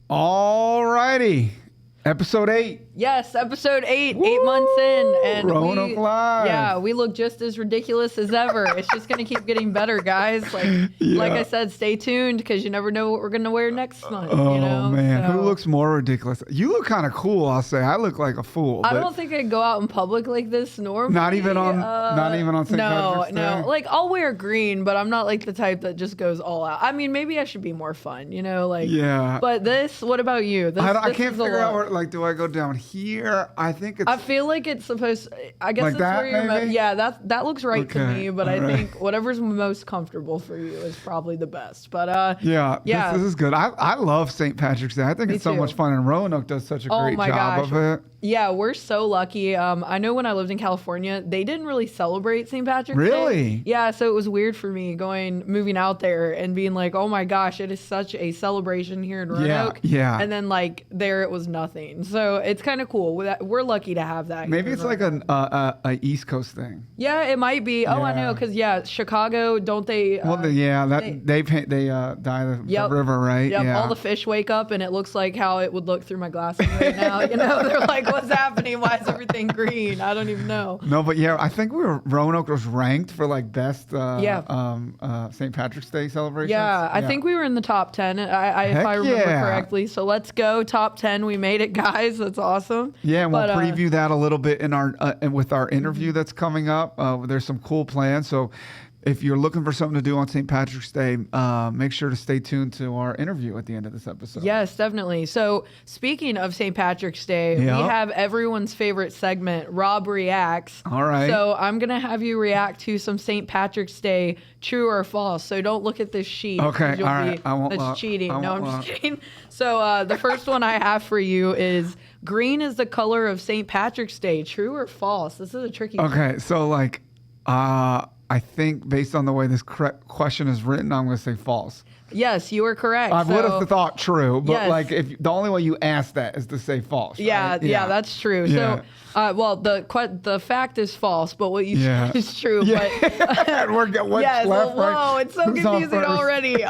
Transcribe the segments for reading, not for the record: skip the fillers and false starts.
All righty. Episode 8. Yes, episode 8, Woo! 8 months in. And Roanoke Live. Yeah, we look just as ridiculous as ever. It's just going to keep getting better, guys. Like I said, stay tuned because you never know what we're going to wear next month. Oh, man. So, Who looks more ridiculous? You look kind of cool, I'll say. I look like a fool. I don't think I'd go out in public like this normally. Not even on St. Patrick's Day? No. Like, I'll wear green, but I'm not like the type that just goes all out. I mean, maybe I should be more fun, Yeah. But what about you? I can't figure out where, do I go down here? I think it's... I feel like it's supposed... I guess like it's that, where maybe? Yeah, that looks right to me, but all I right. think whatever's most comfortable for you is probably the best. But Yeah. This is good. I love St. Patrick's Day. I think Me it's so too. much fun, and Roanoke does such a great job of it. Yeah, we're so lucky. I know when I lived in California, they didn't really celebrate St. Patrick's Day. Really? Yeah, so it was weird for me moving out there and being like, oh my gosh, it is such a celebration here in Roanoke. Yeah. And then there it was nothing. So it's kind of cool. We're lucky to have that. Maybe it's like a East Coast thing. Yeah, it might be. Oh, I know, because Chicago, don't they? They dye the river, right? Yep. Yeah. All the fish wake up and it looks like how it would look through my glasses right now. They're like, what's happening? Why is everything green? I don't even know. No, but I think Roanoke was ranked for best St. Patrick's Day celebrations. Yeah, I think we were in the top 10, if I remember correctly. So let's go top 10. We made it, guys. That's awesome. Yeah, and we'll preview that a little bit in with our interview that's coming up. There's some cool plans. So if you're looking for something to do on St. Patrick's Day, make sure to stay tuned to our interview at the end of this episode. Yes, definitely. So speaking of St. Patrick's Day, we have everyone's favorite segment, Rob Reacts. All right. So I'm going to have you react to some St. Patrick's Day true or false. So don't look at this sheet. Okay, all right. That's cheating. No, I'm just kidding. So the first one I have for you is green is the color of St. Patrick's Day. True or false? This is a tricky one. Okay, so I think based on the way this question is written, I'm going to say false. Yes, you are correct. I would have thought true, but Yes. if the only way you ask that is to say false. Yeah, right? yeah, that's true. Yeah. So, the fact is false, but what you said is true. Yeah. But What's yes, left, right? whoa, it's so Who's on confusing first? already.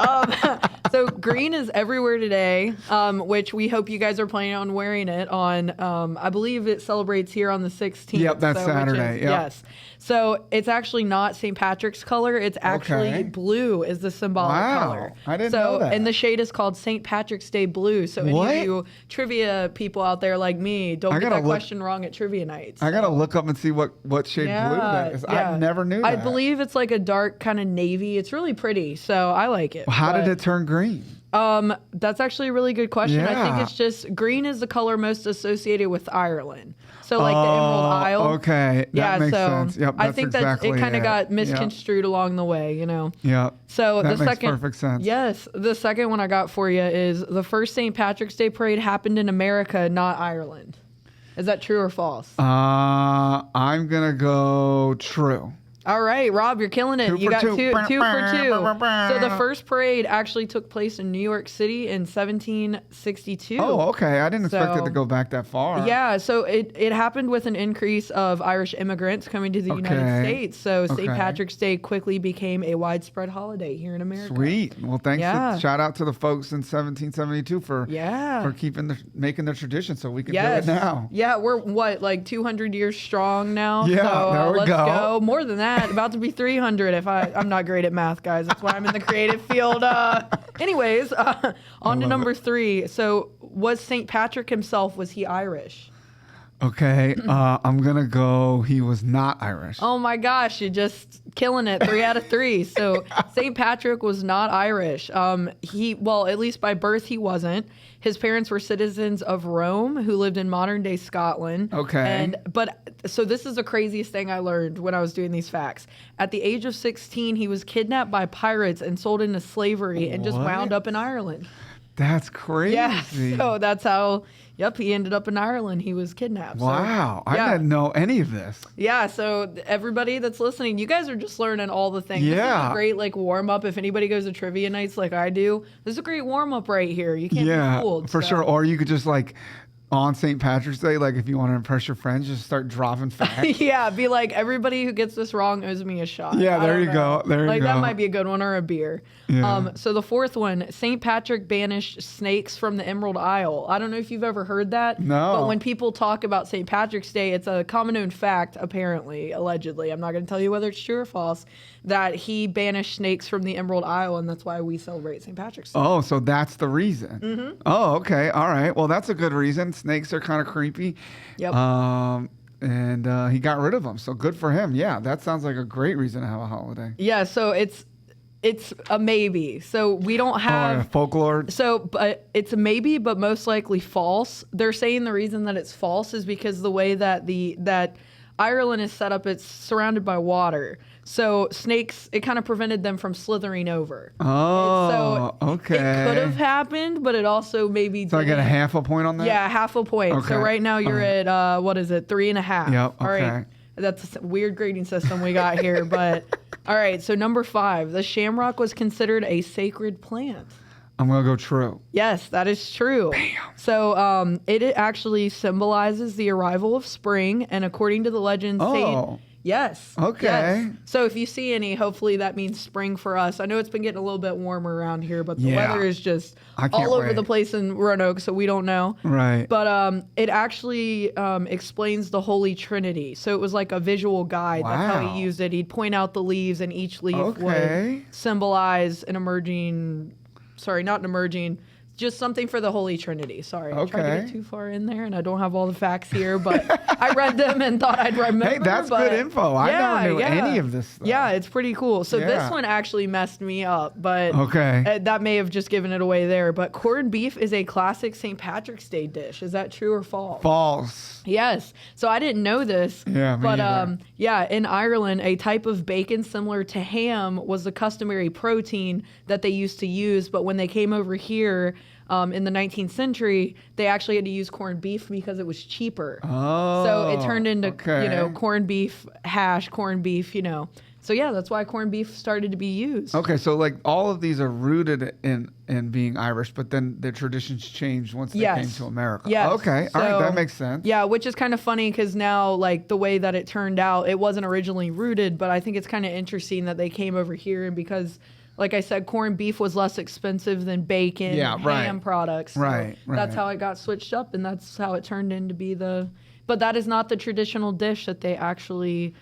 So green is everywhere today, which we hope you guys are planning on wearing it on. I believe it celebrates here on the 16th. Yep, that's Saturday. Yep. Yes. So it's actually not St. Patrick's color. It's actually blue is the symbolic color. I didn't know that. And the shade is called St. Patrick's Day blue. So any of you trivia people out there like me, don't get that question wrong at trivia nights. I got to look up and see what shade blue that is. I never knew that. I believe it's like a dark kind of navy. It's really pretty. So I like it. How did it turn green? That's actually a really good question. I think it's just green is the color most associated with Ireland. So like the Emerald Isle. Okay. That makes sense. Yep, I think that it kind of got misconstrued along the way, Yeah. So that the makes second, perfect sense. Yes. The second one I got for you is the first St. Patrick's Day parade happened in America, not Ireland. Is that true or false? I'm going to go true. All right, Rob, you're killing it. You got two for two. So the first parade actually took place in New York City in 1762. Oh, okay. I didn't expect it to go back that far. Yeah, so it happened with an increase of Irish immigrants coming to the United States. So St. Patrick's Day quickly became a widespread holiday here in America. Sweet. Well, thanks. Shout out to the folks in 1772 for making the tradition so we can do it now. Yeah, we're like 200 years strong now. Yeah, so, there we let's go. More than that. About to be 300 if I'm not great at math, guys. That's why I'm in the creative field. Anyways, on to number 3. So was St. Patrick himself, was he Irish? Okay, I'm going to go he was not Irish. Oh my gosh, you're just killing it. 3 out of 3. So St. Patrick was not Irish. At least by birth he wasn't. His parents were citizens of Rome who lived in modern day Scotland. Okay. So this is the craziest thing I learned when I was doing these facts. At the age of 16, he was kidnapped by pirates and sold into slavery and just wound up in Ireland. That's crazy. Yeah, so that's how, he ended up in Ireland. He was kidnapped. Wow, So, I didn't know any of this. Yeah, so everybody that's listening, you guys are just learning all the things. Yeah. This is a great warm-up. If anybody goes to trivia nights like I do, this is a great warm-up right here. You can't be fooled. For sure. Or you could just on St. Patrick's Day, like if you want to impress your friends, just start dropping facts. Yeah, be like, everybody who gets this wrong owes me a shot. Yeah, there you go. There you like, go. that might be a good one, or a beer. Yeah. So the fourth one, St. Patrick banished snakes from the Emerald Isle. I don't know if you've ever heard that. No. But when people talk about St. Patrick's Day, it's a common known fact, apparently, allegedly. I'm not going to tell you whether it's true or false, that he banished snakes from the Emerald Isle, and that's why we celebrate St. Patrick's Day. Oh, so that's the reason. Mm-hmm. Oh, okay. All right. Well, that's a good reason. Snakes are kind of creepy. Yep. And he got rid of them. So good for him. Yeah, that sounds like a great reason to have a holiday. Yeah, so it's a maybe. So we don't have folklore. So, but it's a maybe, but most likely false. They're saying the reason that it's false is because the way that that Ireland is set up, it's surrounded by water. So snakes, it kind of prevented them from slithering over. Oh, okay. It could have happened, but it also maybe So I get a half a point on that? Yeah, half a point. Okay. So right now you're at, what is it, 3.5. Yep, All okay. right. That's a weird grading system we got here. But all right, so number 5, the shamrock was considered a sacred plant. I'm going to go true. Yes, that is true. Bam. So it actually symbolizes the arrival of spring, and according to the legend, yes. Okay. Yes. So if you see any, hopefully that means spring for us. I know it's been getting a little bit warmer around here, but the weather is just all over the place in Roanoke, so we don't know. Right. But it actually explains the Holy Trinity. So it was like a visual guide. Wow. That's how he used it. He'd point out the leaves, and each leaf would symbolize an emerging... Sorry, not an emerging, just something for the Holy Trinity. Sorry, I tried to get too far in there, and I don't have all the facts here, but I read them and thought I'd remember. Hey, that's good info. I never knew any of this stuff. Yeah, it's pretty cool. So this one actually messed me up, but that may have just given it away there. But corned beef is a classic St. Patrick's Day dish. Is that true or false? False. Yes. So I didn't know this. Yeah, me either. In Ireland, a type of bacon similar to ham was the customary protein that they used to use. But when they came over here in the 19th century, they actually had to use corned beef because it was cheaper. Oh. So it turned into, corned beef hash, corned beef, So yeah, that's why corned beef started to be used. Okay, so like all of these are rooted in being Irish, but then their traditions changed once they came to America. Yes. Okay, all right, that makes sense. Yeah, which is kind of funny because now, like, the way that it turned out, it wasn't originally rooted, but I think it's kind of interesting that they came over here, and because, like I said, corned beef was less expensive than bacon and ham products. So right. That's how it got switched up, and that's how it turned into be but that is not the traditional dish that they actually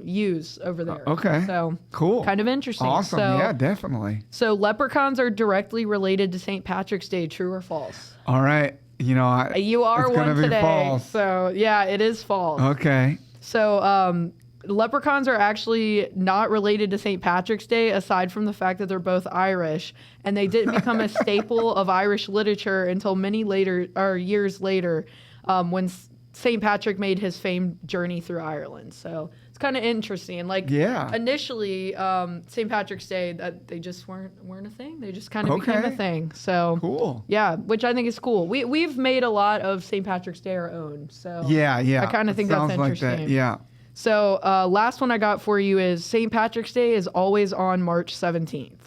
use over there. Okay. So cool. Kind of interesting. Awesome. So, yeah, definitely. So leprechauns are directly related to St. Patrick's Day. True or false? All right. You are it's one today. False. So yeah, it is false. Okay. So leprechauns are actually not related to St. Patrick's Day, aside from the fact that they're both Irish, and they didn't become a staple of Irish literature until years later, when St. Patrick made his famed journey through Ireland. So it's kind of interesting. Like, initially, St. Patrick's Day, that they just weren't a thing. They just kind of became a thing. So cool. Yeah, which I think is cool. We've made a lot of St. Patrick's Day our own. So yeah, I kind of think that's interesting. Like that. Yeah. So last one I got for you is St. Patrick's Day is always on March 17th.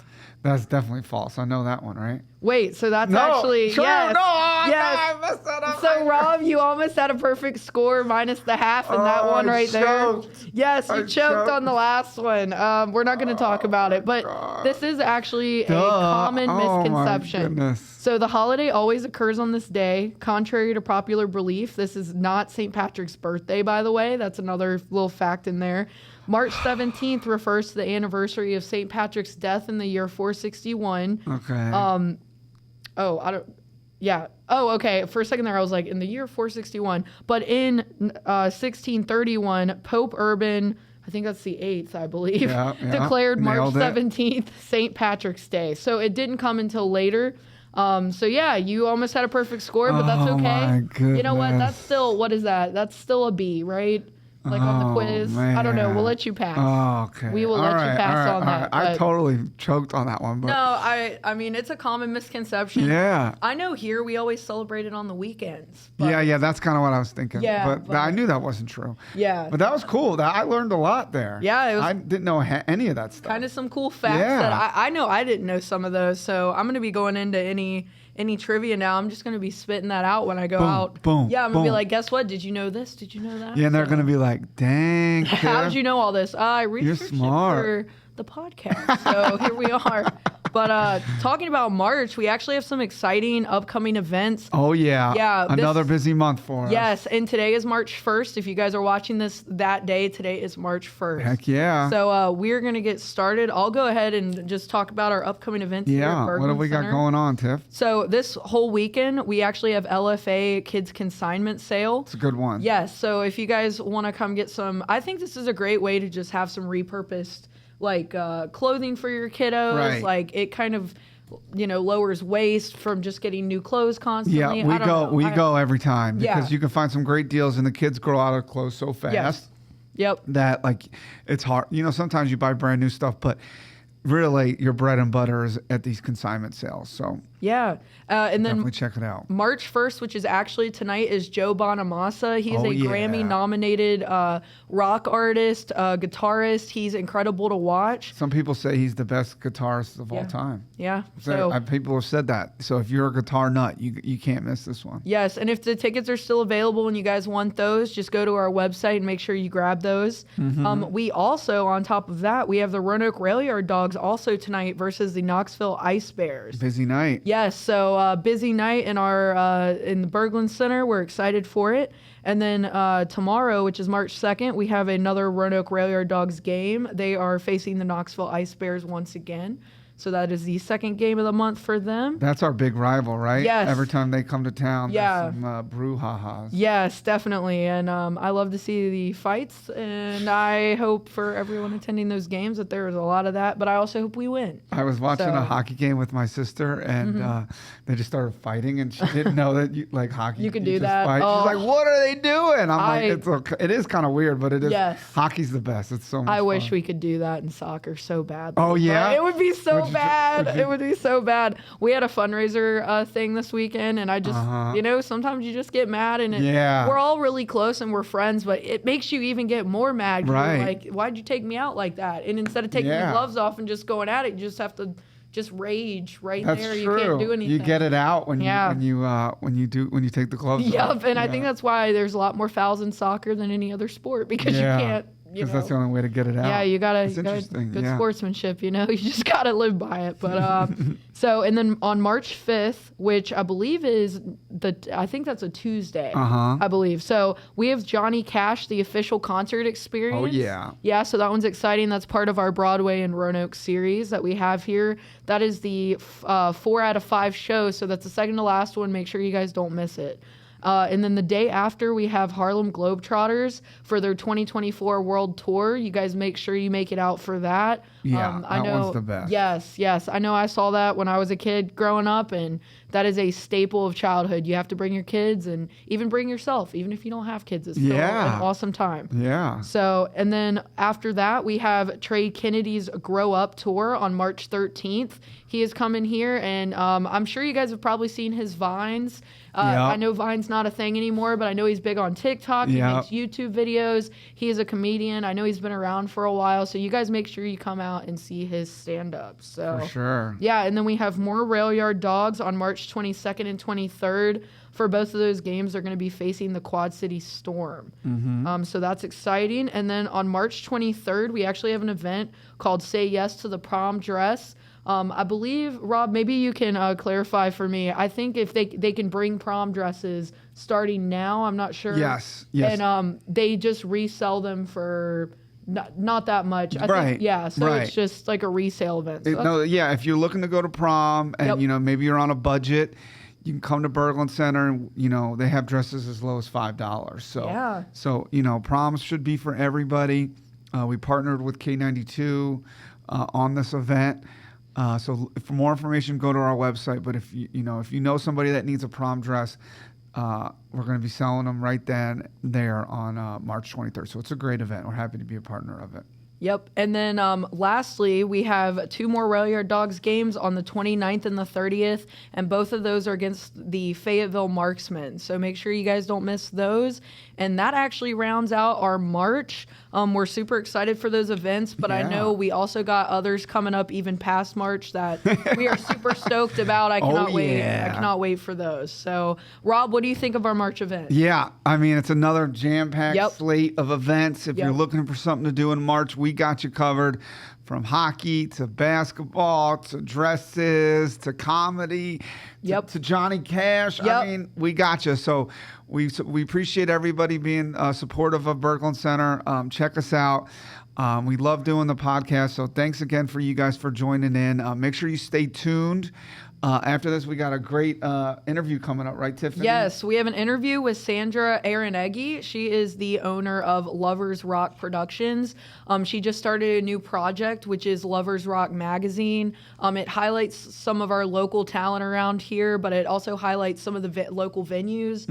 That's definitely false. I know that one, right? Wait, so that's actually true. Yes. No, yes. I messed that up. So Rob, you almost had a perfect score minus the half in that one right there. Yes, you choked on the last one. We're not going to talk about it, but this is actually a common misconception. My goodness. So the holiday always occurs on this day. Contrary to popular belief, this is not St. Patrick's birthday, by the way. That's another little fact in there. March 17th refers to the anniversary of St. Patrick's death in the year 461. Okay. Okay. For a second there, I was like, in the year 461. But in 1631, Pope Urban, I think that's the 8th, I believe, declared March 17th St. Patrick's Day. So it didn't come until later. You almost had a perfect score, but that's okay. My goodness. You know what? That's still, what is that? That's still a B, right? Like on the quiz. Man. I don't know. We'll let you pass. Oh, okay. We will let you pass on that. I totally choked on that one. But... No, I mean, it's a common misconception. Yeah. I know here we always celebrate it on the weekends. Yeah, that's kind of what I was thinking. Yeah, but I knew that wasn't true. Yeah. But that was cool. I learned a lot there. Yeah. I didn't know any of that stuff. Kind of some cool facts that I know I didn't know some of those. So I'm going to be going into any any trivia now, I'm just going to be spitting that out when I go Boom, out. boom, Yeah, I'm going to be boom. like, guess what? Did you know this? Did you know that? Yeah, and they're So- going to be like, dang, How Tiff. did you know all this? I researched it smart. for the podcast. So here we are. But talking about March, we actually have some exciting upcoming events. Oh, yeah. Yeah, Another busy month for us. Yes, and today is March 1st. If you guys are watching this that day, today is March 1st. Heck yeah. So we're going to get started. I'll go ahead and just talk about our upcoming events here at Yeah. What Bergman have we got Center. going on, Tiff? So this whole weekend, we actually have LFA Kids Consignment Sale. It's a good one. Yes, so if you guys want to come get some, I think this is a great way to just have some repurposed like clothing for your kiddos. Right. Like it kind of, lowers waste from just getting new clothes constantly. Yeah, we go every time because Yeah. you can find some great deals, and the kids grow out of clothes so fast Yes. Yep. that like it's hard. Sometimes you buy brand new stuff, but really your bread and butter is at these consignment sales. So Yeah. And then definitely check it out. March 1st, which is actually tonight, is Joe Bonamassa. He is Oh, a yeah. Grammy-nominated rock artist, guitarist. He's incredible to watch. Some people say he's the best guitarist of all Yeah. time. Yeah. So, So people have said that. So if you're a guitar nut, you can't miss this one. yes, and if the tickets are still available and you guys want those, just go to our website and make sure you grab those. We also, on top of that, we have the Roanoke Rail Yard Dogs also tonight versus the Knoxville Ice Bears. Busy night. Yes, so busy night in our in the Berglund Center. We're excited for it. And then tomorrow, which is March 2nd, we have another Roanoke Rail Yard Dogs game. They are facing the Knoxville Ice Bears once again. So that is the second game of the month for them. That's our big rival, right? Yes. Every time they come to town, Yeah. there's some brouhahas. Yes, definitely. And I love to see the fights. And I hope for everyone attending those games that there is a lot of that. But I also hope we win. I was watching So- a hockey game with my sister, and they just started fighting, and she didn't know that like hockey. You could do just that. Fight. Oh. She's like, "What are they doing?" I'm I- like, "It is kind of weird, but it is. Yes. Hockey's the best. It's so much I wish fun. we could do that in soccer so bad. Oh, yeah? But it would be so Would you- bad. would you- It would be so bad. We had a fundraiser thing this weekend, and I just, sometimes you just get mad, and Yeah. we're all really close and we're friends, but it makes you even get more mad. 'Cause Right. you're like, why'd you take me out like that? And instead of taking Yeah. your gloves off and just going at it, you just have to just rage right That's there. true. You can't do anything. You get it out when Yeah. you take the gloves off. Yep, and I Yeah. think that's why there's a lot more fouls in soccer than any other sport because you can't. Because that's the only way to get it out. Yeah, you gotta, It's you gotta interesting, good yeah. sportsmanship, you just gotta live by it. But so, and then on March 5th, which I believe is I think that's a Tuesday, I believe. So we have Johnny Cash, the official concert experience. Oh, yeah. Yeah, so that one's exciting. That's part of our Broadway and Roanoke series that we have here. That is the 4 out of 5 shows, so that's the second to last one. Make sure you guys don't miss it. And then the day after, we have Harlem Globetrotters for their 2024 World Tour. You guys make sure you make it out for that. Yeah, I that know, one's the best. Yes. I know I saw that when I was a kid growing up, and that is a staple of childhood. You have to bring your kids and even bring yourself, even if you don't have kids. It's still Yeah. an awesome time. Yeah. So, and then after that, we have Trey Kennedy's Grow Up Tour on March 13th. He is coming here, and I'm sure you guys have probably seen his Vines. I know Vine's not a thing anymore, but I know he's big on TikTok. He makes YouTube videos. He is a comedian. I know he's been around for a while, so you guys make sure you come out and see his stand-up. So, For sure. yeah, and then we have more Rail Yard Dogs on March 22nd and 23rd. For both of those games, they're going to be facing the Quad City Storm. So that's exciting. And then on March 23rd, we actually have an event called Say Yes to the Prom Dress. I believe, Rob, maybe you can clarify for me. I think if they can bring prom dresses starting now, I'm not sure. Yes. And they just resell them for not that much. I Right, think, yeah, so right. it's just like a resale event. So If you're looking to go to prom and maybe you're on a budget, you can come to Berglund Center, and they have dresses as low as $5. So Yeah. So proms should be for everybody. We partnered with K92 on this event. So for more information, go to our website. But if you know somebody that needs a prom dress, we're going to be selling them right then there on March 23rd. So it's a great event. We're happy to be a partner of it. Yep. And then lastly, we have 2 more Rail Yard Dogs games on the 29th and the 30th, and both of those are against the Fayetteville Marksmen. So make sure you guys don't miss those. And that actually rounds out our March. We're super excited for those events, but I know we also got others coming up even past March that we are super stoked about. I cannot wait. I cannot wait for those. So, Rob, what do you think of our March event? Yeah, I mean, it's another jam-packed slate of events. If you're looking for something to do in March, we got you covered. From hockey to basketball to dresses to comedy to Johnny Cash. I mean, we got you. So we appreciate everybody being supportive of Berkland Center. Check us out. We love doing the podcast. So thanks again for you guys for joining in. Make sure you stay tuned. After this, we got a great interview coming up, right, Tiffany? Yes, we have an interview with Sandra Aranegui. She is the owner of Lovers Rock Productions. She just started a new project, which is Lovers Rock Magazine. It highlights some of our local talent around here, but it also highlights some of the local venues.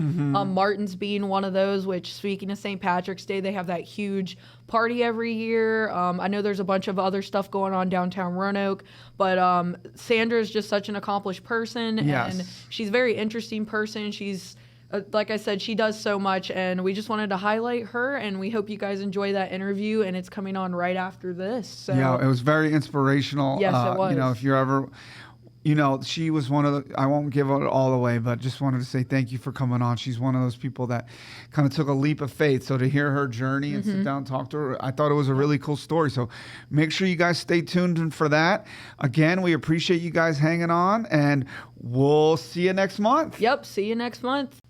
Martin's being one of those, which, speaking of St. Patrick's Day, they have that huge party every year. I know there's a bunch of other stuff going on downtown Roanoke, but Sandra is just such an accomplished person, and she's a very interesting person. She's like I said, she does so much, and we just wanted to highlight her, and we hope you guys enjoy that interview, and it's coming on right after this. So yeah, it was very inspirational. Yes, it was. You know, if you're ever... You know, she was one of the, I won't give it all away, but just wanted to say thank you for coming on. She's one of those people that kind of took a leap of faith. So to hear her journey and sit down and talk to her, I thought it was a really cool story. So make sure you guys stay tuned for that. Again, we appreciate you guys hanging on, and we'll see you next month. Yep, see you next month.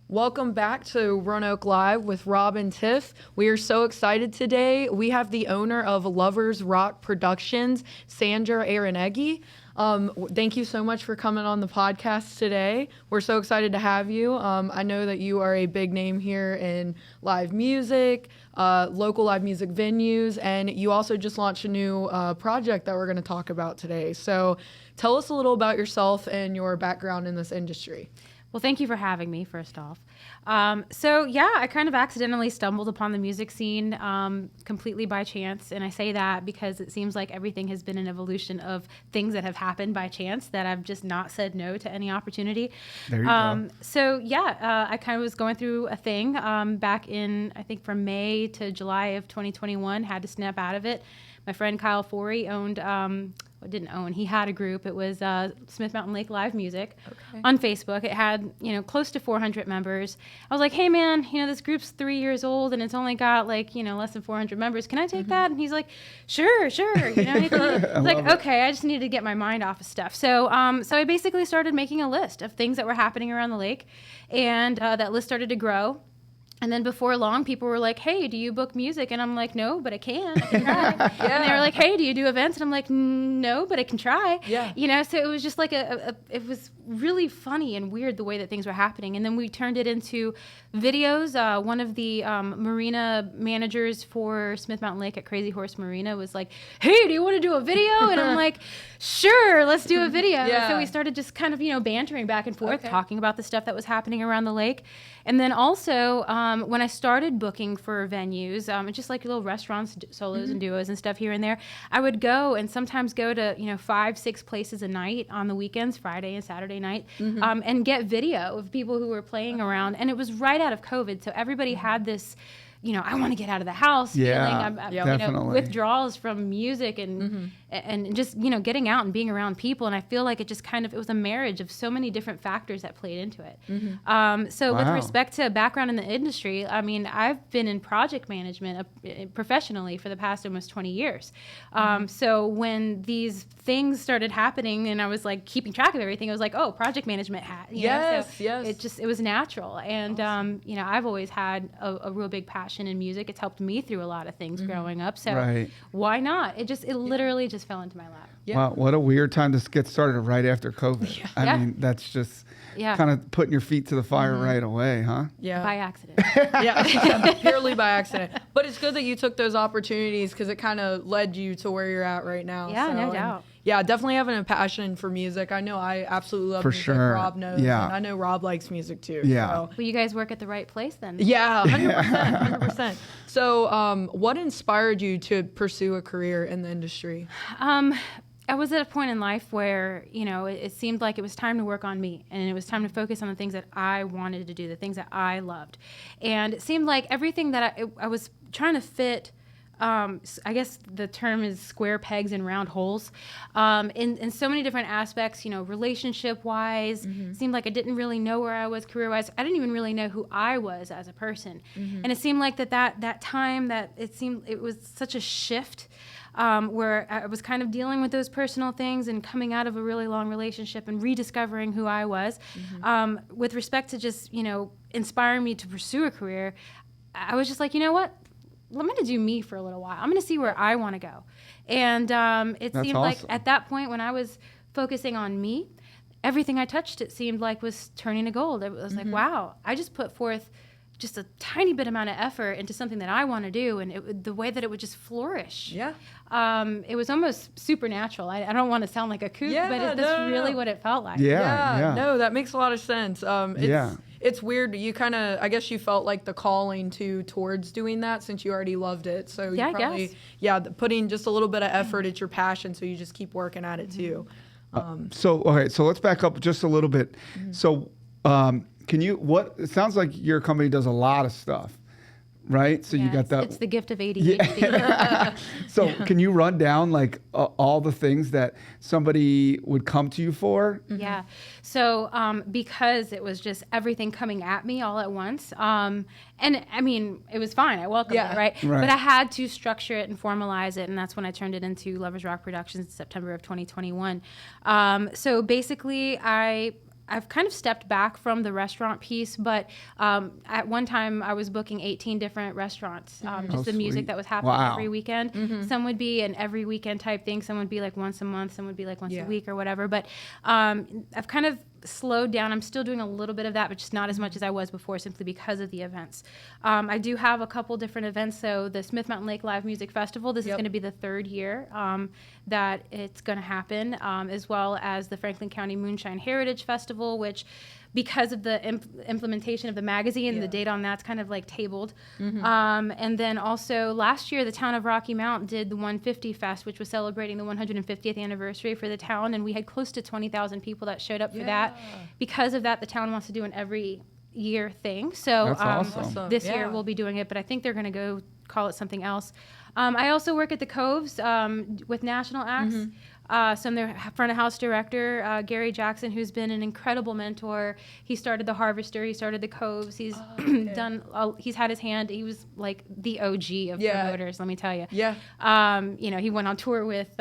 Welcome back to Roanoke Live with Rob and Tiff. We are so excited today. We have the owner of Lovers Rock Productions, Sandra Aranegui. Thank you so much for coming on the podcast today. We're so excited to have you. I know that you are a big name here in live music, local live music venues, and you also just launched a new project that we're going to talk about today. So tell us a little about yourself and your background in this industry. Well, thank you for having me, first off. I kind of accidentally stumbled upon the music scene completely by chance. And I say that because it seems like everything has been an evolution of things that have happened by chance that I've just not said no to any opportunity. There you go. I kind of was going through a thing back in, I think from May to July of 2021, had to snap out of it. My friend Kyle Forey he had a group. It was Smith Mountain Lake Live Music on Facebook. It had, close to 400 members. I was like, hey man, this group's 3 years old and it's only got less than 400 members. Can I take that? And he's like, sure. Okay, I just needed to get my mind off of stuff. So I basically started making a list of things that were happening around the lake, and that list started to grow. And then before long, people were like, hey, do you book music? And I'm like, no, but I can try. And they were like, hey, do you do events? And I'm like, no, but I can try. Yeah. So it was just like it was really funny and weird the way that things were happening. And then we turned it into videos. One of the marina managers for Smith Mountain Lake at Crazy Horse Marina was like, hey, do you want to do a video? And I'm like, sure, let's do a video. Yeah. So we started just kind of, bantering back and forth, talking about the stuff that was happening around the lake. And then also, when I started booking for venues, just like little restaurants, solos and duos and stuff here and there, I would go and sometimes go to 5-6 places a night on the weekends, Friday and Saturday night, and get video of people who were playing around. And it was right out of COVID, so everybody had this, I want to get out of the house feeling. Definitely. Withdrawals from music and just getting out and being around people. And I feel like it just it was a marriage of so many different factors that played into it. With respect to background in the industry, I mean, I've been in project management professionally for the past almost 20 years. So when these things started happening and I was like keeping track of everything, I was like, oh, project management hat. Yes. It was natural. And, I've always had a real big passion in music. It's helped me through a lot of things growing up. So why not? It literally just fell into my lap. Yeah. Wow, what a weird time to get started right after COVID. I mean, that's just kind of putting your feet to the fire right away, huh? Yeah. By accident. Purely by accident. But it's good that you took those opportunities because it kind of led you to where you're at right now. Yeah, no doubt. Yeah, definitely having a passion for music. I know I absolutely love For music. sure. Rob knows. Yeah. And I know Rob likes music too. Yeah. So. Well, you guys work at the right place then. Yeah, 100%. 100%. So, what inspired you to pursue a career in the industry? I was at a point in life where, it seemed like it was time to work on me, and it was time to focus on the things that I wanted to do, the things that I loved. And it seemed like everything that I was trying to fit, I guess the term is square pegs in round holes, in so many different aspects, relationship-wise. Seemed like I didn't really know where I was career-wise. I didn't even really know who I was as a person. And it seemed like that time that it was such a shift, where I was kind of dealing with those personal things and coming out of a really long relationship and rediscovering who I was. With respect to just, inspiring me to pursue a career, I was just like, you know what? I'm going to do me for a little while. I'm going to see where I want to go. And it That's seemed like awesome. at that point when I was focusing on me, everything I touched, it seemed like was turning to gold. It was like, wow, I just put forth just a tiny bit amount of effort into something that I want to do, and the way that it would just flourish. Yeah. It was almost supernatural. I don't want to sound like a kook, Yeah, but that's really what it felt like. Yeah. No, that makes a lot of sense. It's weird. You kind of, I guess you felt like the calling towards doing that since you already loved it. So you Yeah, I probably, guess. putting just a little bit of effort, it's your passion. So you just keep working at it too. So let's back up just a little bit. So, it sounds like your company does a lot of stuff, right? So you got that. It's the gift of ADHD. So can you run down like all the things that somebody would come to you for? Yeah. So because it was just everything coming at me all at once, and I mean, it was fine. I welcomed it, right? But I had to structure it and formalize it, and that's when I turned it into Lovers Rock Productions in September of 2021. So basically, I've kind of stepped back from the restaurant piece, but at one time I was booking 18 different restaurants, just the music sweet. that was happening Wow. every weekend. Some would be an every weekend type thing. Some would be like once a month. Some would be like once a week or whatever. But I've kind of slowed down. I'm still doing a little bit of that, but just not as much as I was before, simply because of the events. I do have a couple different events. So the Smith Mountain Lake Live Music Festival, this is going to be the third year that it's going to happen, as well as the Franklin County Moonshine Heritage Festival, which, because of the implementation of the magazine, the date on that's kind of like tabled. And then also last year, the town of Rocky Mount did the 150 Fest, which was celebrating the 150th anniversary for the town. And we had close to 20,000 people that showed up for that. Because of that, the town wants to do an every year thing. So That's awesome. this year we'll be doing it, but I think they're going to go call it something else. I also work at the Coves with national acts. So I'm their front of house director, Gary Jackson, who's been an incredible mentor. He started the Harvester, he started the Coves. He's he's had his hand. He was like the OG of promoters, let me tell you. Yeah. He went on tour with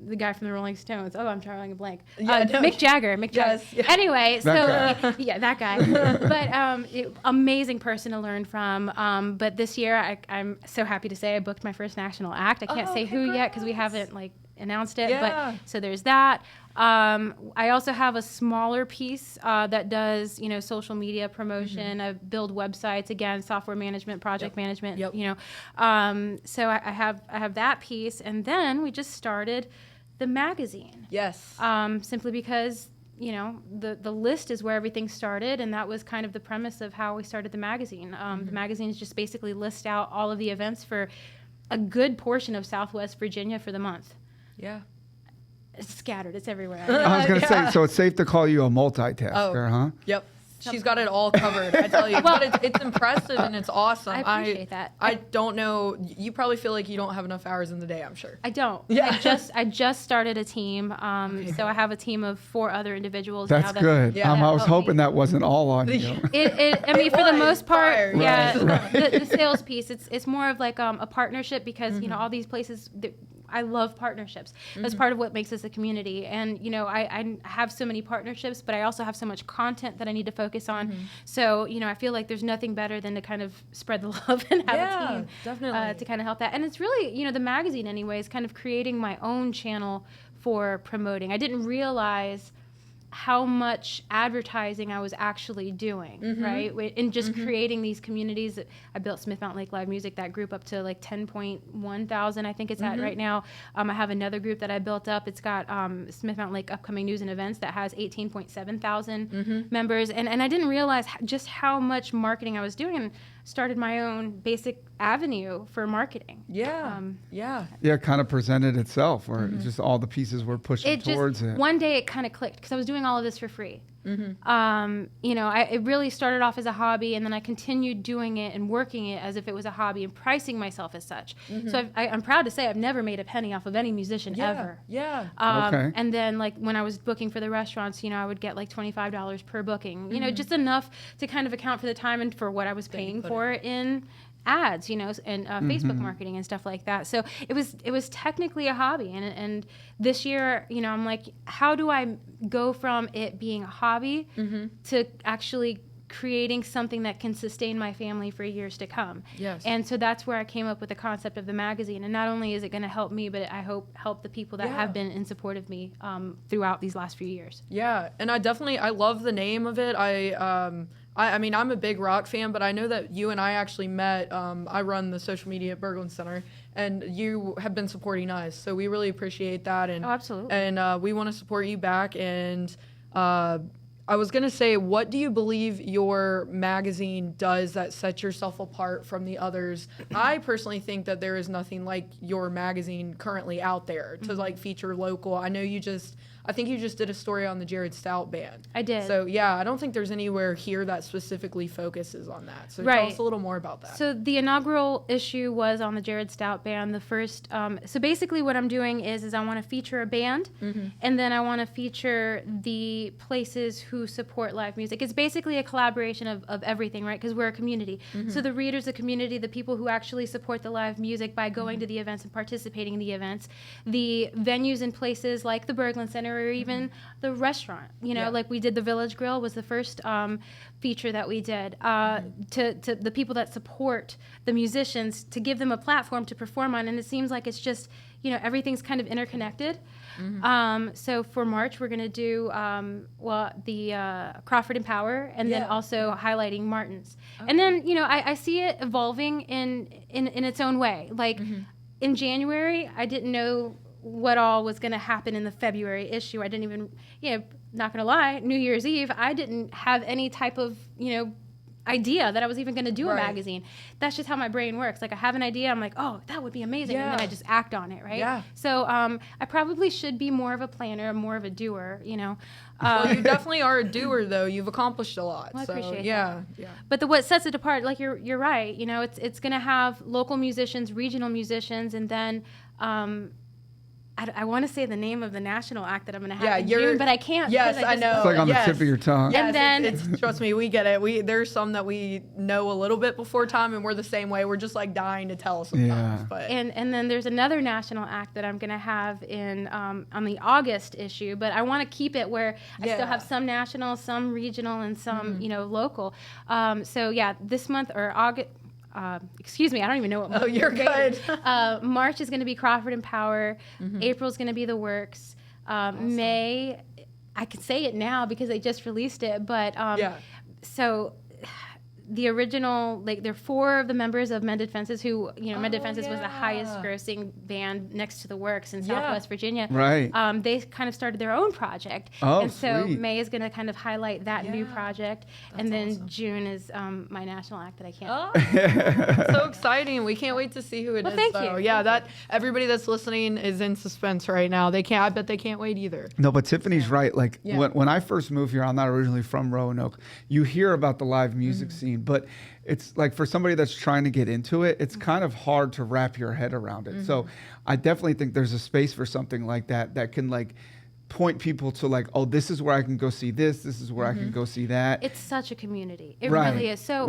the guy from the Rolling Stones. Oh, I'm drawing a blank. Yeah, no. Mick Jagger. Yes, yeah. Anyway, That so yeah, that guy. But amazing person to learn from. But this year, I'm so happy to say I booked my first national act. I can't say who yet because we haven't announced it. But so there's that. I also have a smaller piece that does social media promotion. I build websites, again, software management, project management. So I have that piece, and then we just started the magazine. Yes. Simply because the list is where everything started, and that was kind of the premise of how we started the magazine. The magazine is just basically list out all of the events for a good portion of Southwest Virginia for the month. Yeah. It's scattered. It's everywhere. I was going to say, so it's safe to call you a multitasker, huh? Yep. She's got it all covered, I tell you. But it's impressive and it's awesome. I appreciate that. I don't know. You probably feel like you don't have enough hours in the day, I'm sure. I don't. Yeah. I just started a team. So I have a team of 4 other individuals. That's now good. Yeah. I was hoping that wasn't all on you. I mean, for the most part, Right. yeah. The sales piece, it's more of like a partnership because all these places. I love partnerships. That's part of what makes us a community. And, I have so many partnerships, but I also have so much content that I need to focus on. So, I feel like there's nothing better than to kind of spread the love and have a team definitely. to kind of help that. And it's really, the magazine anyways, kind of creating my own channel for promoting. I didn't realize how much advertising I was actually doing, right? And just creating these communities. I built Smith Mountain Lake Live Music, that group up to like 10.1 thousand, I think it's at right now. I have another group that I built up. It's got Smith Mountain Lake Upcoming News and Events that has 18.7 thousand members. And I didn't realize just how much marketing I was doing, and started my own basic avenue for marketing. Yeah. Yeah, kind of presented itself, or just all the pieces were pushing towards it. One day it kind of clicked because I was doing all of this for free. You know, it really started off as a hobby, and then I continued doing it and working it as if it was a hobby and pricing myself as such. So I'm proud to say I've never made a penny off of any musician ever. Yeah. Okay. And then like when I was booking for the restaurants, you know, I would get like $25 per booking, you know, just enough to kind of account for the time and for what I was paying for in ads, you know, and Facebook marketing and stuff like that. So it was technically a hobby. And this year, you know, I'm like, how do I go from it being a hobby to actually creating something that can sustain my family for years to come? Yes. And so that's where I came up with the concept of the magazine. And not only is it going to help me, but I hope help the people that have been in support of me throughout these last few years. Yeah, and I love the name of it. I mean, I'm a big rock fan, but I know that you and I actually met. I run the social media at Berglund Center, and you have been supporting us, so we really appreciate that. And absolutely. And we want to support you back. And I was gonna say, what do you believe your magazine does that sets yourself apart from the others? I personally think that there is nothing like your magazine currently out there to like feature local. I think you just did a story on the Jared Stout band. I did. So yeah, I don't think there's anywhere here that specifically focuses on that. So Right. tell us a little more about that. So the inaugural issue was on the Jared Stout band. The first, so basically what I'm doing is I want to feature a band, and then I want to feature the places who support live music. It's basically a collaboration of everything, right? Because we're a community. So the readers, the community, the people who actually support the live music by going to the events and participating in the events, the venues and places like the Berglund Center, or even the restaurant, you know, like we did the Village Grill was the first feature that we did, to the people that support the musicians, to give them a platform to perform on. And it seems like it's just, you know, everything's kind of interconnected. So for March, we're going to do, the Crawford and Power, and then also highlighting Martin's. And then, you know, I see it evolving in its own way. Like in January, I didn't know what all was going to happen in the February issue. I didn't even, you know, not going to lie, New Year's Eve, I didn't have any type of, you know, idea that I was even going to do a magazine. That's just how my brain works. Like I have an idea, I'm like, oh, that would be amazing. And then I just act on it, right? Yeah. So I probably should be more of a planner, more of a doer, you know. Well, you definitely are a doer, though. You've accomplished a lot. Well, I appreciate that. Yeah. But what sets it apart, like you're right, you know, it's going to have local musicians, regional musicians, and then I want to say the name of the national act that I'm going to have in June, but I can't. Yes, I know. It's like on the tip of your tongue. Yes, and then it's trust me, we get it. There's some that we know a little bit before time, and we're the same way. We're just like dying to tell sometimes. Yeah. But and then there's another national act that I'm going to have in on the August issue, but I want to keep it where I still have some national, some regional, and some you know local. So yeah, this month or August. Excuse me, I don't even know what month. Oh, you're good. March is going to be Crawford and Power. April is going to be The Works. Awesome. May, I could say it now because they just released it, but so the original, like, there are 4 of the members of Mended Fences who, you know, Mended Fences was the highest grossing band next to The Works in Southwest Virginia. Right. They kind of started their own project. Oh, and so sweet. May is going to kind of highlight that new project. And then awesome. June is my national act that I can't. Oh, so exciting. We can't wait to see who it is. Thank though. you. Yeah, that everybody that's listening is in suspense right now. I bet they can't wait either. No, but Tiffany's right. Like when I first moved here, I'm not originally from Roanoke. You hear about the live music scene, but it's like for somebody that's trying to get into it, it's kind of hard to wrap your head around it. So I definitely think there's a space for something like that can like point people to like, oh, this is where I can go see this. This is where I can go see that. It's such a community. It really is. So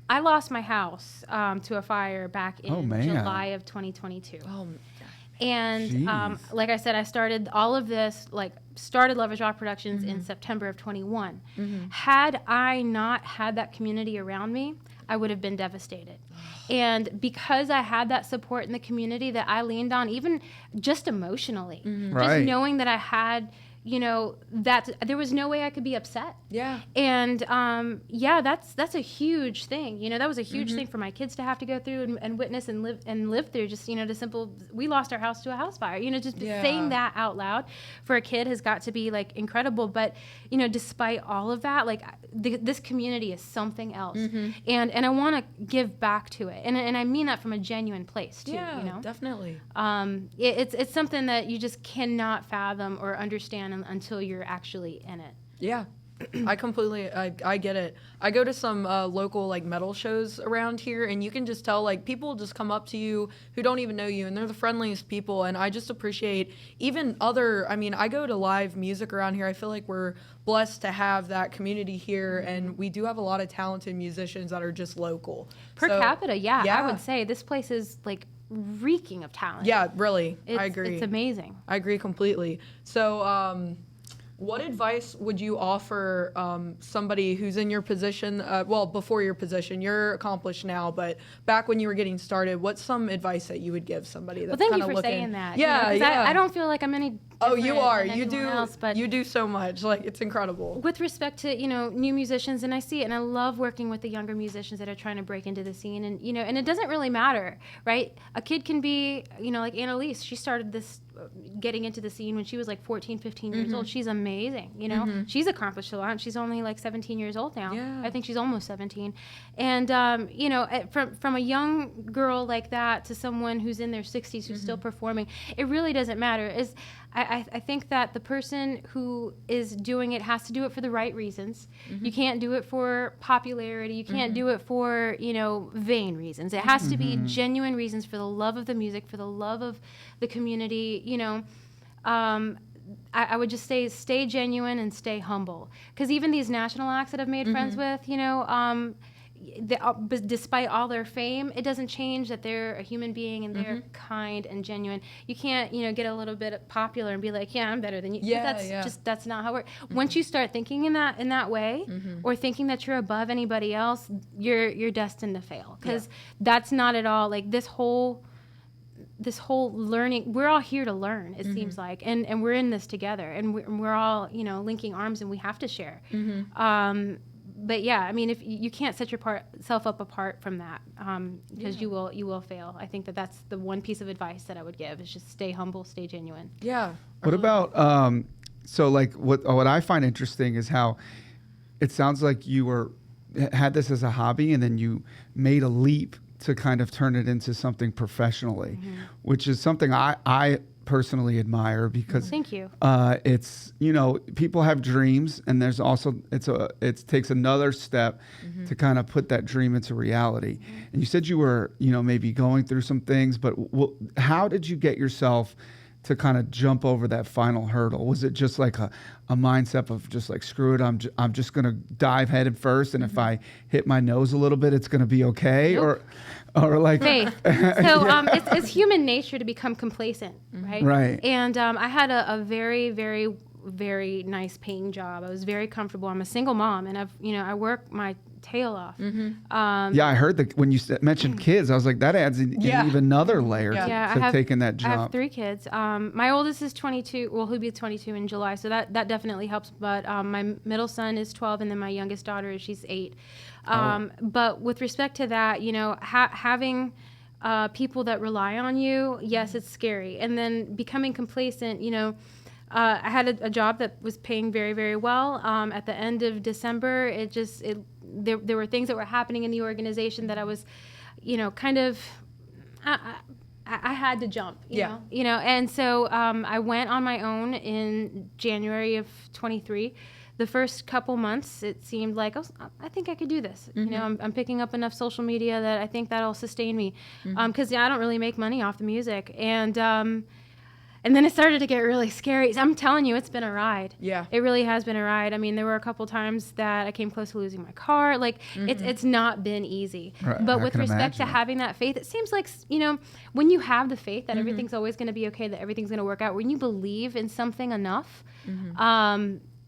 I lost my house to a fire back in July of 2022. Oh, and like I said, I started all of this, started Lovers Rock Productions in September of 21. Had I not had that community around me, I would have been devastated. And because I had that support in the community that I leaned on, even just emotionally, just knowing that I had, that there was no way I could be upset. Yeah. And that's a huge thing. That was a huge thing for my kids to have to go through and witness and live through. Just the simple, we lost our house to a house fire. Just saying that out loud for a kid has got to be like incredible. But despite all of that, like this community is something else, and I want to give back to it, and I mean that from a genuine place too. Yeah, definitely. It's something that you just cannot fathom or understand until you're actually in it. Yeah. I get it. I go to some local like metal shows around here, and you can just tell like people just come up to you who don't even know you, and they're the friendliest people. And I just appreciate I go to live music around here. I feel like we're blessed to have that community here, and we do have a lot of talented musicians that are just local. Per capita, yeah, I would say this place is like reeking of talent. Yeah, really. I agree. It's amazing. I agree completely. So, what advice would you offer somebody who's in your position? Before your position, you're accomplished now, but back when you were getting started, what's some advice that you would give somebody that's thank kind you of for looking? saying that. Yeah, I don't feel like I'm any. Oh, you are. You do. You do so much. Like, it's incredible. With respect to new musicians, and I see it, and I love working with the younger musicians that are trying to break into the scene, and and it doesn't really matter, right? A kid can be, like Annalise. She started this getting into the scene when she was like 14, 15 years old. She's amazing. She's accomplished a lot. She's only like 17 years old now. Yeah. I think she's almost 17. And from a young girl like that to someone who's in their 60s who's still performing, it really doesn't matter. I think that the person who is doing it has to do it for the right reasons. You can't do it for popularity. You can't do it for, vain reasons. It has to be genuine reasons for the love of the music, for the love of the community. I would just say stay genuine and stay humble. Because even these national acts that I've made friends with, despite all their fame, it doesn't change that they're a human being and they're kind and genuine. You can't, get a little bit popular and be like, yeah, I'm better than you. That's not how it works. Once you start thinking in that way, or thinking that you're above anybody else, you're destined to fail. Because that's not at all like this whole learning. We're all here to learn, it seems like, and we're in this together, and we're all linking arms, and we have to share. But yeah, I mean, if you can't set yourself up apart from that, because you will fail. I think that's the one piece of advice that I would give is just stay humble, stay genuine. Yeah. What about so like what I find interesting is how it sounds like you had this as a hobby, and then you made a leap to kind of turn it into something professionally, which is something I personally admire, because thank you. It's people have dreams, and there's also it takes another step to kind of put that dream into reality. And you said you were maybe going through some things, but how did you get yourself to kind of jump over that final hurdle? Was it just like a mindset of just like, screw it, I'm just going to dive head first, and if I hit my nose a little bit, it's going to be okay? Nope. Or like faith. So it's human nature to become complacent, right? Right. And I had a very, very, very nice paying job. I was very comfortable. I'm a single mom, and I work my tail off. I heard that when you mentioned kids, I was like, that adds even another layer to taking that jump. I have 3 kids. My oldest is 22. Well, he'll be 22 in July, so that definitely helps. But my middle son is 12, and then my youngest daughter, she's 8. But with respect to that, having people that rely on you, yes, it's scary. And then becoming complacent, I had a job that was paying very, very well. At the end of December, there were things that were happening in the organization that I was, kind of, I had to jump, you know. And so I went on my own in January of 23. The first couple months, it seemed like, I think I could do this. I'm picking up enough social media that I think that'll sustain me, because I don't really make money off the music. And then it started to get really scary. I'm telling you, it's been a ride. Yeah. It really has been a ride. I mean, there were a couple times that I came close to losing my car. Like, it's not been easy. Right. But with respect to having that faith, it seems like, when you have the faith that everything's always going to be okay, that everything's going to work out, when you believe in something enough,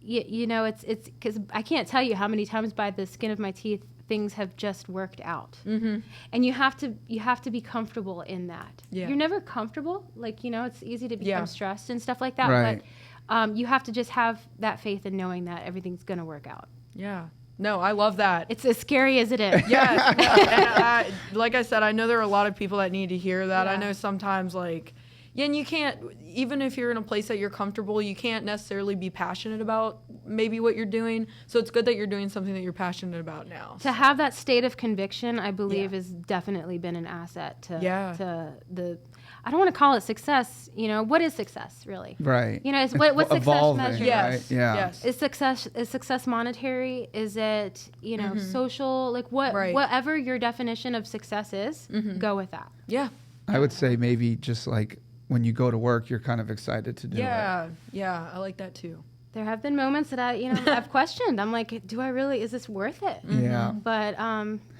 it's because I can't tell you how many times by the skin of my teeth things have just worked out. And you have to be comfortable in that. You're never comfortable, like, it's easy to become stressed and stuff like that. Right. you have to just have that faith in knowing that everything's going to work out. Yeah. No, I love that. It's as scary as it is. Yes. And like I said, I know there are a lot of people that need to hear that. Yeah. I know sometimes and you can't, even if you're in a place that you're comfortable, you can't necessarily be passionate about maybe what you're doing. So it's good that you're doing something that you're passionate about now. To have that state of conviction, I believe, has definitely been an asset to the. I don't want to call it success. What is success really? Right. What's success Evolving, measured? Yes. Right? Yeah. Yes. Is success monetary? Is it social? Whatever your definition of success is, go with that. Yeah. I would say maybe just like when you go to work, you're kind of excited to do it. Yeah. I like that too. There have been moments that I've questioned. I'm like, do I really? Is this worth it? Yeah. But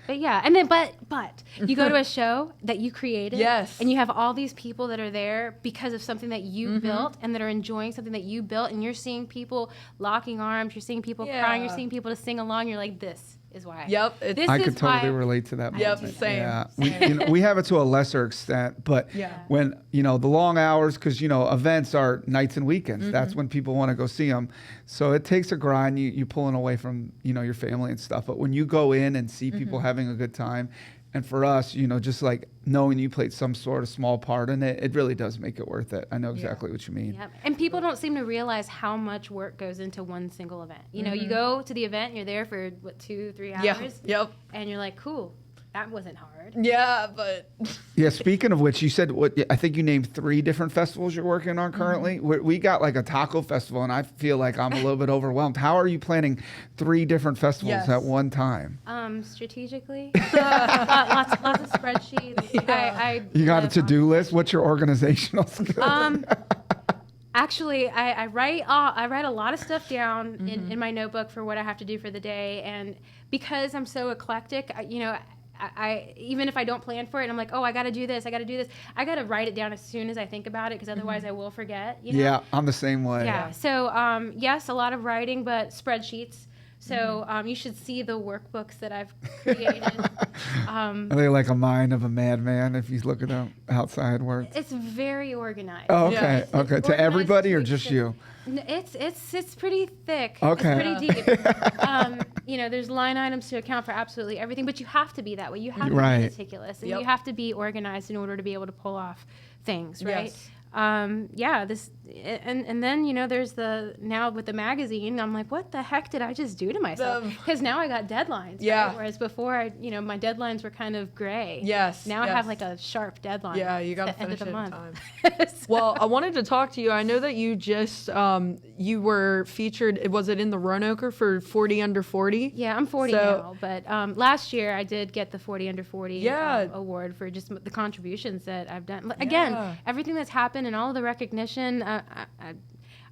yeah, and then but you go to a show that you created, yes, and you have all these people that are there because of something that you built, and that are enjoying something that you built, and you're seeing people locking arms, you're seeing people crying, you're seeing people to sing along. You're like, this is why. Yep. I could totally relate to that. Yep. Moment. Same. Yeah. Same. We have it to a lesser extent, but when the long hours, because events are nights and weekends. That's when people want to go see them. So it takes a grind. You pulling away from your family and stuff. But when you go in and see people having a good time, and for us, just like knowing you played some sort of small part in it, it really does make it worth it. I know exactly what you mean. Yep. And people don't seem to realize how much work goes into one single event. You go to the event, you're there for 2-3 hours. Yep. And you're like, cool, that wasn't hard. Yeah, but yeah. Speaking of which, you said I think you named 3 different festivals you're working on currently. We got like a taco festival, and I feel like I'm a little bit overwhelmed. How are you planning 3 different festivals at one time? Strategically, lots of spreadsheets. Yeah. You got a to-do list? What's your organizational skills? Actually, I write a lot of stuff down in my notebook for what I have to do for the day, and because I'm so eclectic, I even if I don't plan for it, I'm like, oh, I got to do this. I got to write it down as soon as I think about it, because otherwise I will forget. Yeah, I'm the same way. Yeah. So yes, a lot of writing, but spreadsheets. So you should see the workbooks that I've created. Are they like a mind of a madman if you look at them outside work? It's very organized. Oh, okay. Yeah, okay. To everybody or just you? It's pretty thick. Okay. It's pretty deep. There's line items to account for absolutely everything, but you have to be that way. You have to be meticulous, and you have to be organized in order to be able to pull off things, right? Yes. And then there's now with the magazine, I'm like, what the heck did I just do to myself? Because now I got deadlines. Yeah. Right? Whereas before, my deadlines were kind of gray. Yes. Now I have like a sharp deadline. Yeah, you got to at the finish end it of the in month. time. Well, I wanted to talk to you. I know that you just you were featured. Was it in the Roanoke for 40 under 40? Yeah, I'm 40 now, but last year I did get the 40 under 40 award for just the contributions that I've done. Again, everything that's happened and all the recognition,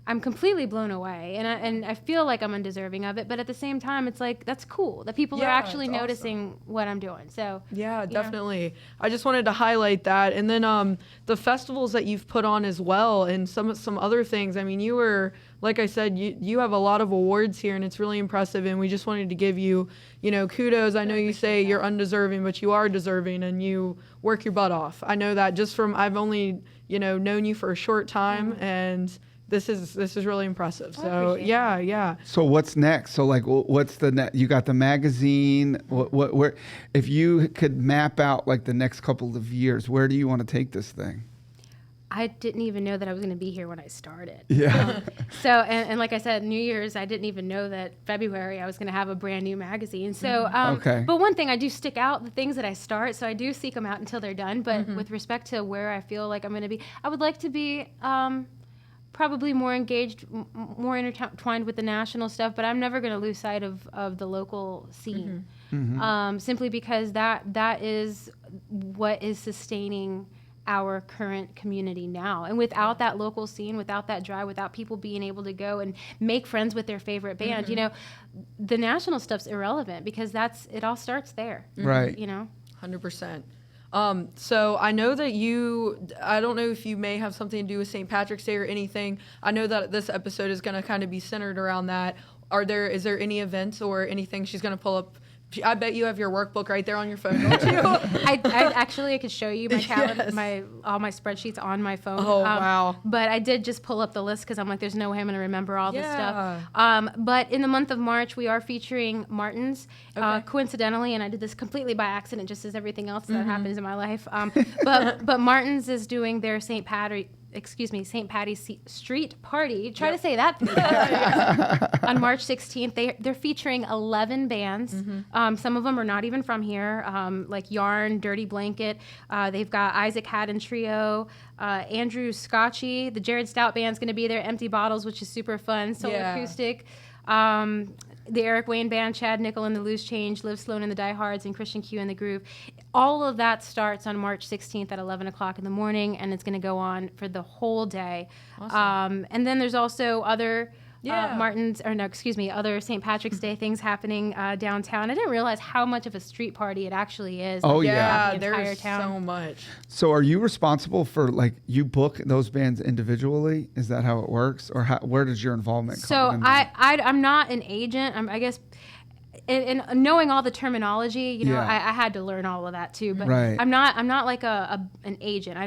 I'm completely blown away, and I feel like I'm undeserving of it. But at the same time, it's like that's cool that people are actually noticing what I'm doing. So yeah, definitely. I just wanted to highlight that, and then the festivals that you've put on as well, and some other things. I mean, you were, like I said, you have a lot of awards here, and it's really impressive. And we just wanted to give you, kudos. I know you say you're undeserving, but you are deserving, and you work your butt off. I know that just from I've only known you for a short time, and this is really impressive. So yeah. So what's next? So like, what's the next? You got the magazine. Where, if you could map out like the next couple of years, where do you want to take this thing? I didn't even know that I was going to be here when I started. Yeah. So, and like I said, New Year's, I didn't even know that February I was going to have a brand new magazine. So, but one thing, I do stick out the things that I start. So I do seek them out until they're done. But with respect to where I feel like I'm going to be, I would like to be probably more engaged, more intertwined with the national stuff. But I'm never going to lose sight of the local scene, simply because that is what is sustaining our current community now. And without that local scene, without that drive, without people being able to go and make friends with their favorite band, the national stuff's irrelevant, because it all starts there. Right. 100%. So I know that I don't know if you may have something to do with St. Patrick's Day or anything. I know that this episode is going to kind of be centered around that. Is there any events or anything she's going to pull up I bet you have your workbook right there on your phone, don't you? I could show you my calendar, Yes. all my spreadsheets on my phone. Oh, wow. But I did just pull up the list because I'm like, there's no way I'm going to remember all this Yeah. stuff. But in the month of March, we are featuring Martin's, Okay. coincidentally, and I did this completely by accident, just as everything else that happens in my life. But Martin's is doing their St. Patty's Street party. Try to say that 3 times. On March 16th. They're featuring 11 bands. Some of them are not even from here, like Yarn, Dirty Blanket. They've got Isaac Haddon Trio, Andrew Scotchy. The Jared Stout Band's going to be there. Empty Bottles, which is super fun. Soul Acoustic. The Eric Wayne Band, Chad Nickel and the Loose Change, Liv Sloan and the Diehards, and Christian Q and the Groove. All of that starts on March 16th at 11 o'clock in the morning, and it's going to go on for the whole day. Awesome. And then there's also other Yeah. other St. Patrick's Day things happening downtown. I didn't realize how much of a street party it actually is. Oh, Yeah, The entire there's town. so much. So are you responsible for, like, you book those bands individually? Is that how it works? Or where does your involvement come So in? I'm not an agent. I guess, and knowing all the terminology, Yeah. I had to learn all of that too. But Right. I'm not like an agent.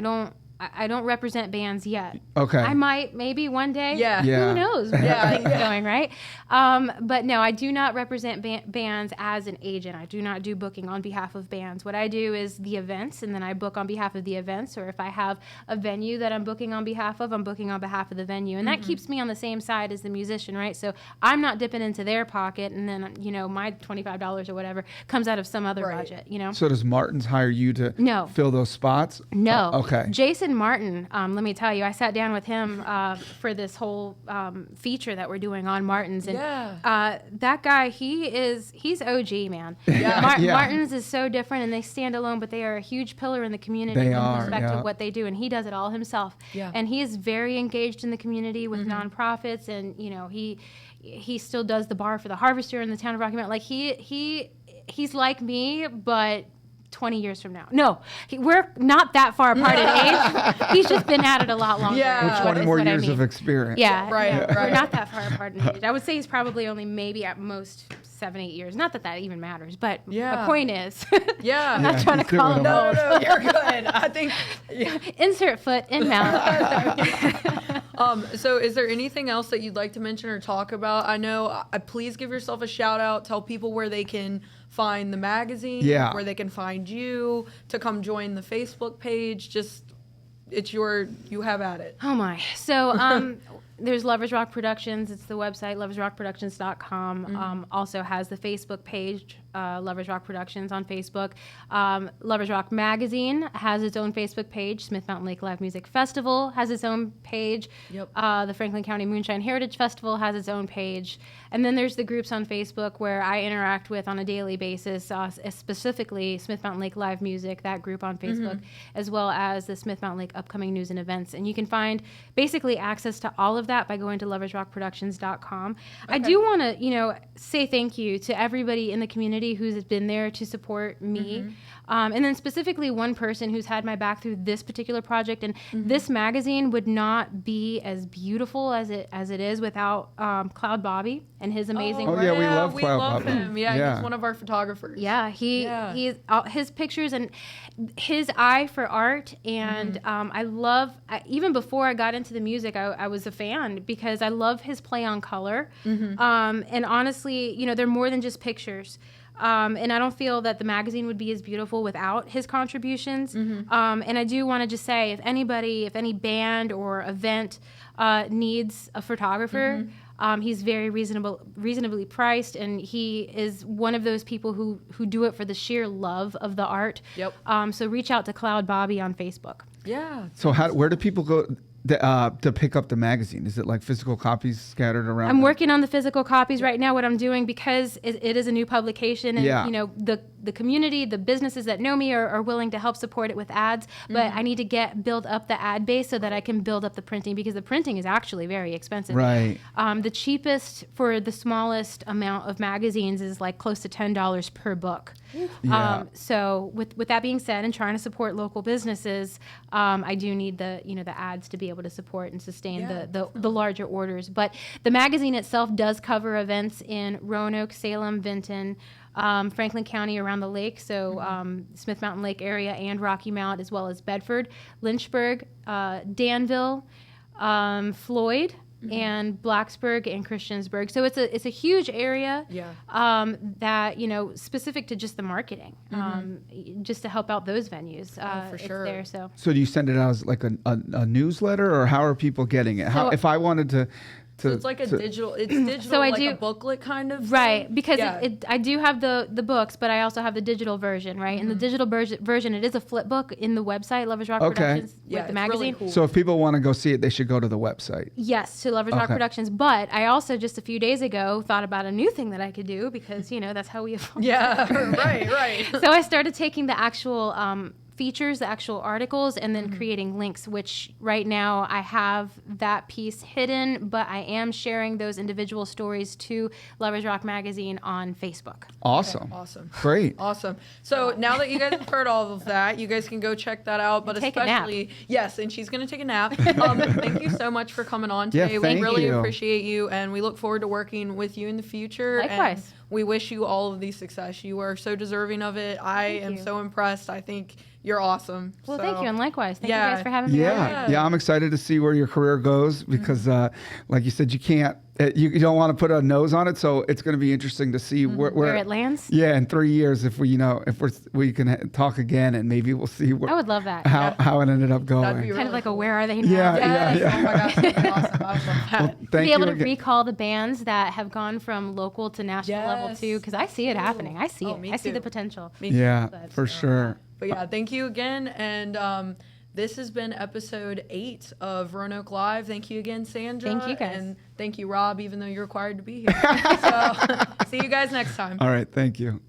I don't represent bands yet. Okay. I might, maybe one day. Yeah. Yeah. Who knows? Yeah. Things going right. But no, I do not represent bands as an agent. I do not do booking on behalf of bands. What I do is the events, and then I book on behalf of the events. Or if I have a venue that I'm booking on behalf of, I'm booking on behalf of the venue, and that keeps me on the same side as the musician, right? So I'm not dipping into their pocket, and then my $25 or whatever comes out of some other Right. budget. So does Martin's hire you to No. fill those spots? No. Oh, okay. Jason Martin, let me tell you, I sat down with him for this whole feature that we're doing on Martin's. And that guy, he's OG, man. Yeah. Yeah. Martin's is so different, and they stand alone, but they are a huge pillar in the community They with are, respect yeah. to what they do. And he does it all himself. Yeah. And he is very engaged in the community with nonprofits. And, he still does the bar for the Harvester in the town of Rocky Mount. Like, he's like me, but 20 years from now. No, we're not that far apart in age. He's just been at it a lot longer. Yeah. With 20 is more what I years mean. of experience. Yeah, Right, no, right. We're not that far apart in age. I would say he's probably only maybe at most 7-8 years. Not that even matters, but Yeah. my point is, Yeah. I'm not Yeah, trying to he's call doing him it No, old. no, you're good. I think. Yeah. Insert foot in mouth. So is there anything else that you'd like to mention or talk about? I know, please give yourself a shout out. Tell people where they can find the magazine, Yeah. where they can find you, to come join the Facebook page. Just, you have at it. Oh my. So there's Lovers Rock Productions. It's the website, loversrockproductions.com. Also has the Facebook page, Lovers Rock Productions on Facebook. Lovers Rock Magazine has its own Facebook page. Smith Mountain Lake Live Music Festival has its own page. Yep. The Franklin County Moonshine Heritage Festival has its own page. And then there's the groups on Facebook where I interact with on a daily basis, specifically Smith Mountain Lake Live Music, that group on Facebook, as well as the Smith Mountain Lake Upcoming News and Events. And you can find basically access to all of that by going to loversrockproductions.com. I do want to, say thank you to everybody in the community who's been there to support me. And then specifically one person who's had my back through this particular project. And this magazine would not be as beautiful as it is without Cloud Bobby and his amazing Oh, work. yeah, we love Cloud love Bobby. him. Yeah, Yeah. he's one of our photographers. Yeah, he's his pictures and his eye for art, and I love. Even before I got into the music, I was a fan because I love his play on color. And honestly, they're more than just pictures. And I don't feel that the magazine would be as beautiful without his contributions. And I do want to just say, if any band or event needs a photographer, he's very reasonably priced, and he is one of those people who do it for the sheer love of the art. Yep. So reach out to Cloud Bobby on Facebook. Yeah. So where do people go to pick up the magazine? Is it like physical copies scattered around? I'm working on the physical copies right now. What I'm doing, because it is a new publication, and the community, the businesses that know me are willing to help support it with ads, but I need to build up the ad base so that I can build up the printing, because the printing is actually very expensive. Right. The cheapest for the smallest amount of magazines is like close to $10 per book. Yeah. So with that being said, and trying to support local businesses, I do need the ads to be able to support and sustain Yeah, the larger orders. But the magazine itself does cover events in Roanoke, Salem, Vinton, Franklin County around the lake, so Smith Mountain Lake area and Rocky Mount, as well as Bedford, Lynchburg, Danville, Floyd, and Blacksburg and Christiansburg. So it's a huge area. That specific to just the marketing, just to help out those venues. For it's sure. there. So So do you send it out as like a newsletter, or how are people getting it? How, So- if I wanted to So it's like a digital. It's digital, So I like do- a booklet kind of. right, thing? because Yeah. I do have the books, but I also have the digital version, right? And the digital version, it is a flip book in the website, Lovers Rock Okay. Productions, Yeah, with the it's magazine. really cool. So if people want to go see it, they should go to the website. Yes, to Lovers Rock Okay. Productions. But I also just a few days ago thought about a new thing that I could do because that's how we evolve. Yeah. right. So I started taking the actual features, the actual articles, and then creating links, which right now I have that piece hidden, but I am sharing those individual stories to Lovers Rock Magazine on Facebook. Awesome. Awesome. Great. Awesome. So now that you guys have heard all of that, you guys can go check that out. But Take a nap. especially, yes, and she's going to take a nap. Thank you so much for coming on Yeah, today. thank We really you. appreciate you, and we look forward to working with you in the future. Likewise. And we wish you all of the success. You are so deserving of it. I am you. so impressed. I think you're awesome. Well, So- thank you, and likewise. Thank Yeah. you guys for having me on. Yeah, I'm excited to see where your career goes because, like you said, you can't, you don't want to put a nose on it. So it's going to be interesting to see Where it lands. Yeah, in 3 years, if we, we can talk again, and maybe we'll see I would love that. how it ended up going. That'd be Kind of really like a cool. where are they now? Yeah, Yes. yeah. Oh my gosh, that'd be awesome. I would love that. Well, To thank be able you to again. recall the bands that have gone from local to national level Yes. too, because I see it happening. I see Oh, it. me I see too. the potential. Me too. Yeah, But, for sure. But yeah, thank you again. And this has been episode 8 of Roanoke Live. Thank you again, Sandra. Thank you, guys. And thank you, Rob, even though you're required to be here. So see you guys next time. All right, thank you.